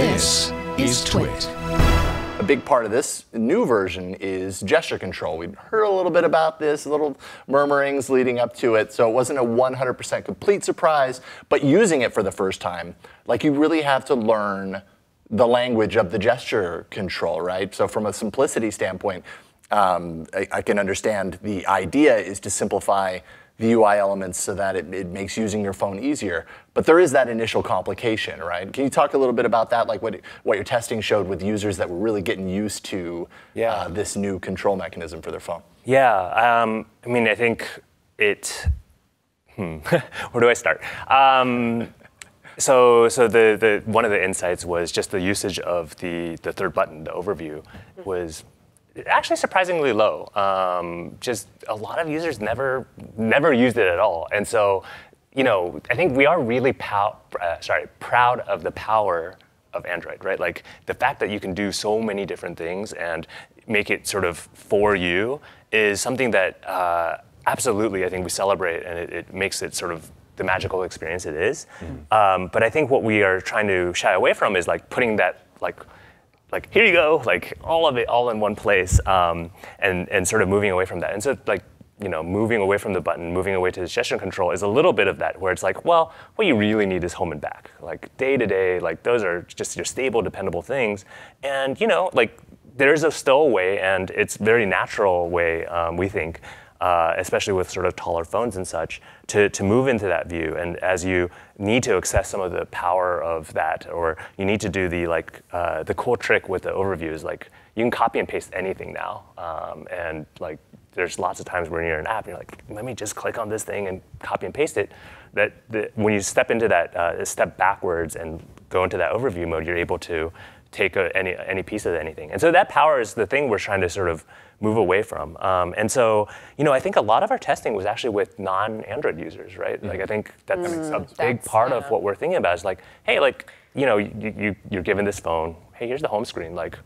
This is TWiT. A big part of this new version is gesture control. We've heard a little bit about this, little murmurings leading up to it, so it wasn't a 100% complete surprise, but using it for the first time, like you really have to learn the language of the gesture control, right? So from a simplicity standpoint, I can understand the idea is to simplify the UI elements so that it makes using your phone easier. But there is that initial complication, right? Can you talk a little bit about that, like what your testing showed with users that were really getting used to this new control mechanism for their phone? Yeah, I mean, I think it, where do I start? So the one of the insights was just the usage of the third button, the overview, was actually surprisingly low. Just a lot of users never used it at all. And so, you know, I think we are really proud of the power of Android, right? Like the fact that you can do so many different things and make it sort of for you is something that absolutely I think we celebrate, and it makes it sort of the magical experience it is. But I think what we are trying to shy away from is like putting that like here you go, like all of it all in one place, and sort of moving away from that. And so like, you know, moving away from the button, moving away to the gesture control is a little bit of that, where it's like, well, what you really need is home and back. Like day to day, like those are just your stable, dependable things. And you know, like there's still a way, and it's a very natural way, we think, especially with sort of taller phones and such, to move into that view. And as you need to access some of the power of that, or you need to do the cool trick with the overview is like you can copy and paste anything now. And like there's lots of times when you're in an app, you're like, let me just click on this thing and copy and paste it. When you step into that, step backwards and go into that overview mode, you're able to take any piece of anything. And so that power is the thing we're trying to sort of move away from. And so, you know, I think a lot of our testing was actually with non-Android users, right? Like I think that's a big part of what we're thinking about is like, hey, like, you know, you're given this phone, hey, here's the home screen. Like,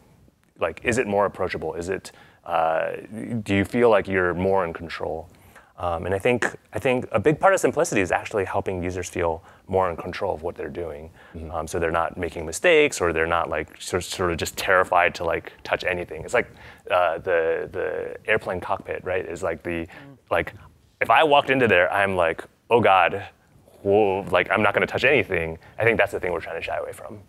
is it more approachable? Is it, do you feel like you're more in control? And I think a big part of simplicity is actually helping users feel more in control of what they're doing. So they're not making mistakes, or they're not like sort of just terrified to like touch anything. It's like the airplane cockpit, right? Is like like if I walked into there, I'm like, oh God, whoa, like I'm not going to touch anything. I think that's the thing we're trying to shy away from.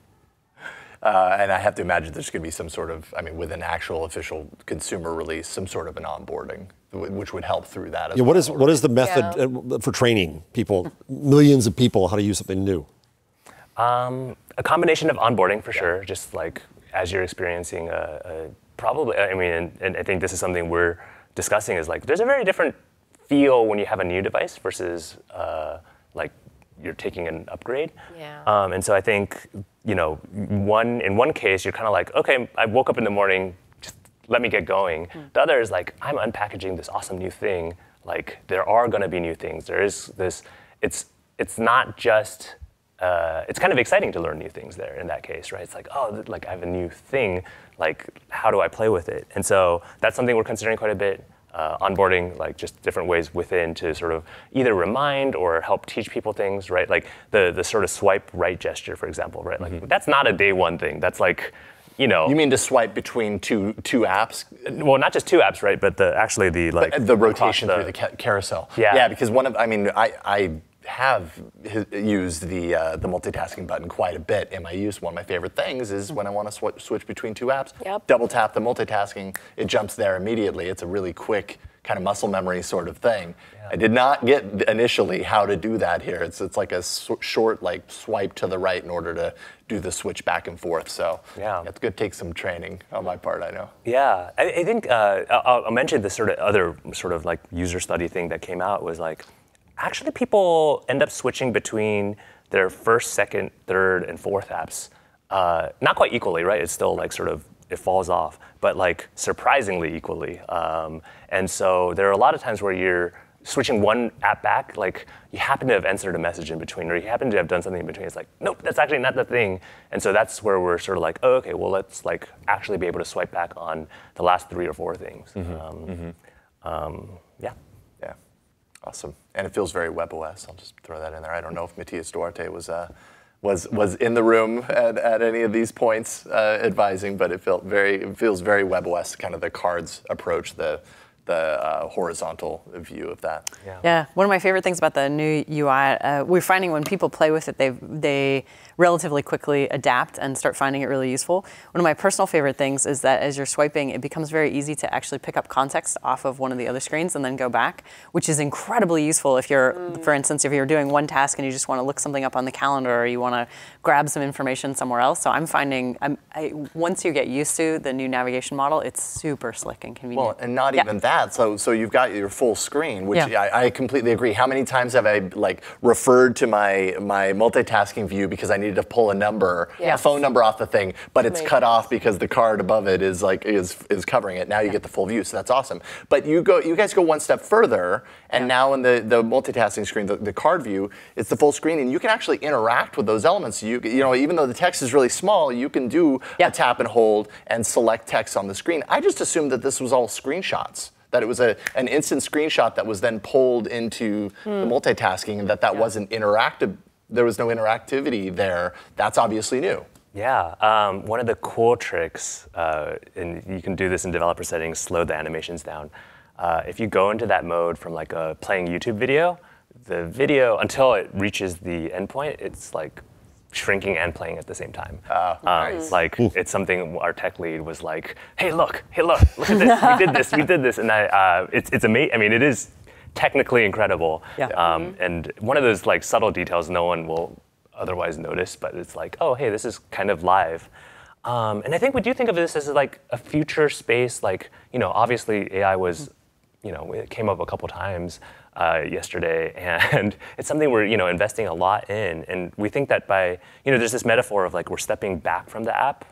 And I have to imagine there's going to be some sort of, I mean, with an actual official consumer release, some sort of an onboarding, which would help through that as well. What is the method for training people, millions of people, how to use something new? A combination of onboarding for sure, just like as you're experiencing probably, I mean, and I think this is something we're discussing is like, there's a very different feel when you have a new device versus like you're taking an upgrade. Yeah. And so I think, you know, in one case, you're kind of like, okay, I woke up in the morning, just let me get going. The other is like, I'm unpackaging this awesome new thing. Like, there are going to be new things. There is this, it's not just, it's kind of exciting to learn new things there in that case, right? It's like, oh, like I have a new thing. Like, how do I play with it? And so that's something we're considering quite a bit. Onboarding, like just different ways within to sort of either remind or help teach people things, right? Like the sort of swipe right gesture, for example, right? Like that's not a day one thing. That's like, you know. You mean to swipe between two apps? Well, not just two apps, right? But actually the rotation through the carousel. Yeah, because I have used the multitasking button quite a bit in my use. One of my favorite things is when I want to switch between two apps, double tap the multitasking, it jumps there immediately. It's a really quick kind of muscle memory sort of thing. Yeah. I did not get initially how to do that here. It's like a short like swipe to the right in order to do the switch back and forth. So it's going to take some training on my part, I know. Yeah, I think I'll mention this sort of other sort of like user study thing that came out was like, actually, people end up switching between their first, second, third, and fourth apps. Not quite equally, right? It's still like sort of, it falls off, but like surprisingly equally. And so there are a lot of times where you're switching one app back, like you happen to have answered a message in between, or you happen to have done something in between. It's like, nope, that's actually not the thing. And so that's where we're sort of like, oh, okay, well, let's like actually be able to swipe back on the last 3 or 4 things. Yeah. Awesome. And it feels very WebOS. I'll just throw that in there. I don't know if Matthias Duarte was was in the room at any of these points advising, but it feels very WebOS, kind of the cards approach, the horizontal view of that. Yeah, one of my favorite things about the new UI, we're finding when people play with it, they relatively quickly adapt and start finding it really useful. One of my personal favorite things is that as you're swiping, it becomes very easy to actually pick up context off of one of the other screens and then go back, which is incredibly useful if you're, for instance, if you're doing one task and you just want to look something up on the calendar or you want to grab some information somewhere else. So I'm finding, once you get used to the new navigation model, it's super slick and convenient. Well, and not even that. So you've got your full screen, which I completely agree. How many times have I referred to my multitasking view because I needed to pull a number, a phone number off the thing, but it's cut off because the card above it is covering it. Now you get the full view, so that's awesome. But you guys go one step further, and now in the multitasking screen, the card view, it's the full screen, and you can actually interact with those elements. You know, even though the text is really small, you can do a tap and hold and select text on the screen. I just assumed that this was all screenshots, that it was an instant screenshot that was then pulled into the multitasking, and that wasn't interactive. There was no interactivity there. That's obviously new. Yeah, one of the cool tricks, and you can do this in developer settings, slow the animations down. If you go into that mode from like a playing YouTube video, the video, until it reaches the endpoint, it's like shrinking and playing at the same time. Nice. Like it's something our tech lead was like, hey look at this, we did this, and it's amazing. I mean, it is technically incredible. And one of those like subtle details no one will otherwise notice, but it's like, oh hey, this is kind of live. And I think we do think of this as like a future space. Like, you know, obviously AI was, you know, it came up a couple times yesterday, and it's something we're, you know, investing a lot in. And we think that by, you know, there's this metaphor of like we're stepping back from the app.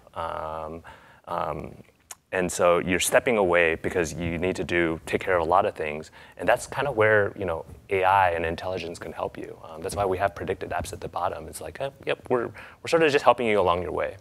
And so you're stepping away because you need to take care of a lot of things. And that's kind of where, you know, AI and intelligence can help you. That's why we have predicted apps at the bottom. It's like, yep, we're sort of just helping you along your way.